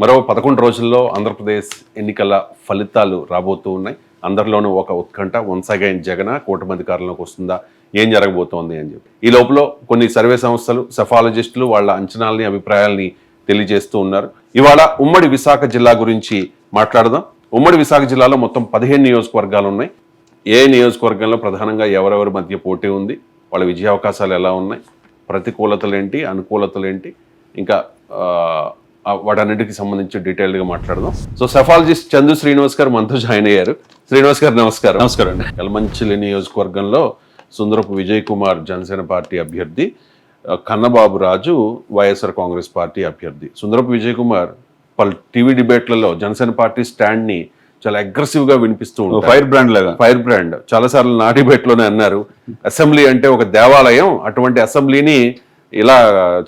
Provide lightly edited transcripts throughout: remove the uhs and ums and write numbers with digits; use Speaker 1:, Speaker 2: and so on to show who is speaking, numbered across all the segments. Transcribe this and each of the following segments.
Speaker 1: మరో 11 రోజుల్లో ఆంధ్రప్రదేశ్ ఎన్నికల ఫలితాలు రాబోతూ ఉన్నాయి. అందరిలోనూ ఒక ఉత్కంఠ. వన్స్ అగైన్ జగన్ కూటమి అధికారంలోకి వస్తుందా, ఏం జరగబోతోంది అని చెప్పి. ఈ లోపల కొన్ని సర్వే సంస్థలు, సెఫాలజిస్టులు వాళ్ళ అంచనాలని, అభిప్రాయాల్ని తెలియజేస్తూ ఉన్నారు. ఇవాళ ఉమ్మడి విశాఖ జిల్లా గురించి మాట్లాడదాం. ఉమ్మడి విశాఖ జిల్లాలో మొత్తం 15 నియోజకవర్గాలు ఉన్నాయి. ఏ నియోజకవర్గంలో ప్రధానంగా ఎవరెవరి మధ్య పోటీ ఉంది, వాళ్ళ విజయావకాశాలు ఎలా ఉన్నాయి, ప్రతికూలతలేంటి, అనుకూలతలేంటి, ఇంకా వాటన్నిటికి సంబంధించి డీటెయిల్డ్గా మాట్లాడదాం. సో సెఫాలజిస్ట్ చందు శ్రీనివాస్ గారు మనతో జాయిన్ అయ్యారు. శ్రీనివాస్ గారు నమస్కారం.
Speaker 2: నమస్కారం అండి.
Speaker 1: యలమంచిలి నియోజకవర్గంలో సుందరపు విజయ్ కుమార్ జనసేన పార్టీ అభ్యర్థి, కన్నబాబు రాజు వైఎస్ఆర్ కాంగ్రెస్ పార్టీ అభ్యర్థి. సుందరపు విజయ్ కుమార్ పలు టీవీ డిబేట్లలో జనసేన పార్టీ స్టాండ్ని చాలా అగ్రెసివ్ గా వినిపిస్తూ ఉంటారు. ఫైర్ బ్రాండ్ చాలాసార్లు నా డిబేట్లోనే అన్నారు, అసెంబ్లీ అంటే ఒక దేవాలయం, అటువంటి అసెంబ్లీని ఇలా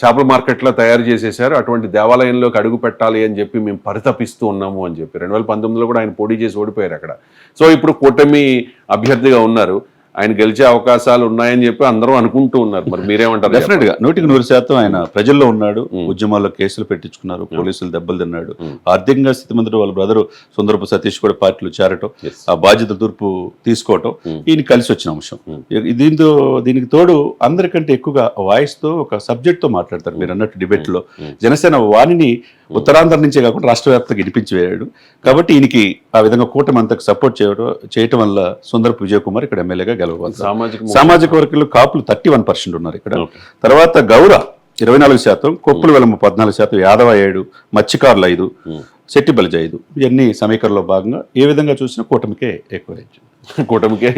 Speaker 1: చేపల మార్కెట్లో తయారు చేసేసారు, అటువంటి దేవాలయంలోకి అడుగు పెట్టాలి అని చెప్పి మేము పరితపిస్తూ ఉన్నాము అని చెప్పి 2019లో కూడా ఆయన పోటీ చేసి ఓడిపోయారు అక్కడ. సో ఇప్పుడు కూటమి అభ్యర్థిగా ఉన్నారు, ఆయన గెలిచే అవకాశాలు ఉన్నాయని చెప్పి అందరూ అనుకుంటూ ఉన్నారు. మరి మీరేమంటారు?
Speaker 2: డెఫినెట్ గా 100% ఆయన ప్రజల్లో ఉన్నాడు. ఉద్యమాల్లో కేసులు పెట్టించుకున్నారు, పోలీసులు దెబ్బలు తిన్నాడు, ఆర్థికంగా స్థితిమంతుడు. వాళ్ళ బ్రదరు సుందరపు సతీష్ కూడా పార్టీలో చేరటం, ఆ బాధ్యత తూర్పు తీసుకోవటం ఈయన కలిసి వచ్చిన అంశం. దీనికి తోడు అందరికంటే ఎక్కువగా వాయిస్ తో, ఒక సబ్జెక్ట్ తో మాట్లాడతారు. మీరు అన్నట్టు డిబేట్ లో జనసేన వాణిని ఉత్తరాంధ్ర నుంచే కాకుండా రాష్ట్ర వ్యాప్తంగా వినిపించివేయాడు. కాబట్టి ఈయనకి ఆ విధంగా కూటమి అంతకు సపోర్ట్ చేయటం వల్ల సుందరపు విజయ్ కుమార్ ఇక్కడ ఎమ్మెల్యేగా గెలవబోతున్నారు. సామాజిక వర్గంలో కాపులు 31% ఉన్నారు ఇక్కడ. తర్వాత గౌర 24%, కొప్పుల వెలమ 14%, యాదవ 7%, మత్స్యకారులు 5%, శెట్టిబలిజ 5%. ఇవన్నీ సమీకరణలో భాగంగా ఏ విధంగా చూసినా కూటమికే ఎక్కువ.
Speaker 1: కూటమికే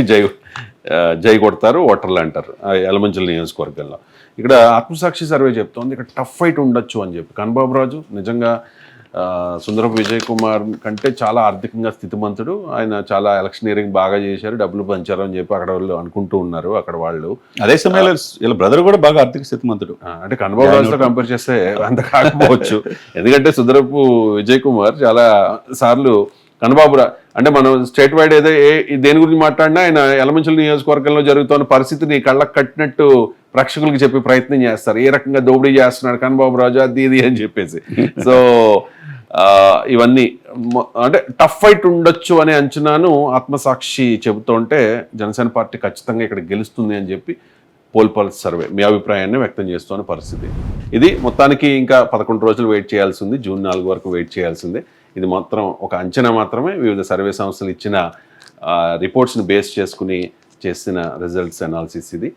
Speaker 1: జై కొడతారు ఓటర్లు అంటారు యలమంచిలి నియోజకవర్గంలో. ఇక్కడ ఆత్మసాక్షి సర్వే చెప్తోంది ఇక్కడ టఫ్ ఫైట్ ఉండొచ్చు అని చెప్పి. కన్నబాబు రాజు నిజంగా సుందరపు విజయ్ కుమార్ కంటే చాలా ఆర్థికంగా స్థితిమంతుడు. ఆయన చాలా ఎలక్షనీరింగ్ బాగా చేశారు, డబ్బులు పంచారు అని చెప్పి అక్కడ వాళ్ళు అనుకుంటూ ఉన్నారు. అక్కడ వాళ్ళు అదే సమయంలో వీళ్ళ బ్రదర్ కూడా బాగా ఆర్థిక స్థితిమంతుడు. అంటే కన్నబాబు రాజుతో కంపేర్ చేస్తే అంత కాకపోవచ్చు. ఎందుకంటే సుందరపు విజయ్ కుమార్ చాలా సార్లు అంటే మనం స్టేట్ వైడ్ దేని గురించి మాట్లాడినా ఆయన యలమంచిలి నియోజకవర్గంలో జరుగుతున్న పరిస్థితిని కళ్ళకు కట్టినట్టు ప్రేక్షకులకు చెప్పే ప్రయత్నం చేస్తారు. ఏ రకంగా దోపిడీ చేస్తున్నాడు కన్నబాబు రాజు, అది ఇది అని చెప్పేసి. సో ఇవన్నీ అంటే టఫ్ ఫైట్ ఉండొచ్చు అనే అంచనాను ఆత్మసాక్షి చెబుతుంటే జనసేన పార్టీ ఖచ్చితంగా ఇక్కడ గెలుస్తుంది అని చెప్పి పోల్ పల్స్ సర్వే మీ అభిప్రాయాన్ని వ్యక్తం చేస్తున్న పరిస్థితి. ఇది మొత్తానికి ఇంకా 11 రోజులు వెయిట్ చేయాల్సింది, జూన్ 4 వరకు వెయిట్ చేయాల్సిందే. ఇది మాత్రం ఒక అంచనా మాత్రమే. వివిధ సర్వే సంస్థలు ఇచ్చిన రిపోర్ట్స్ని బేస్ చేసుకుని చేసిన రిజల్ట్స్ అనాలిసిస్ ఇది.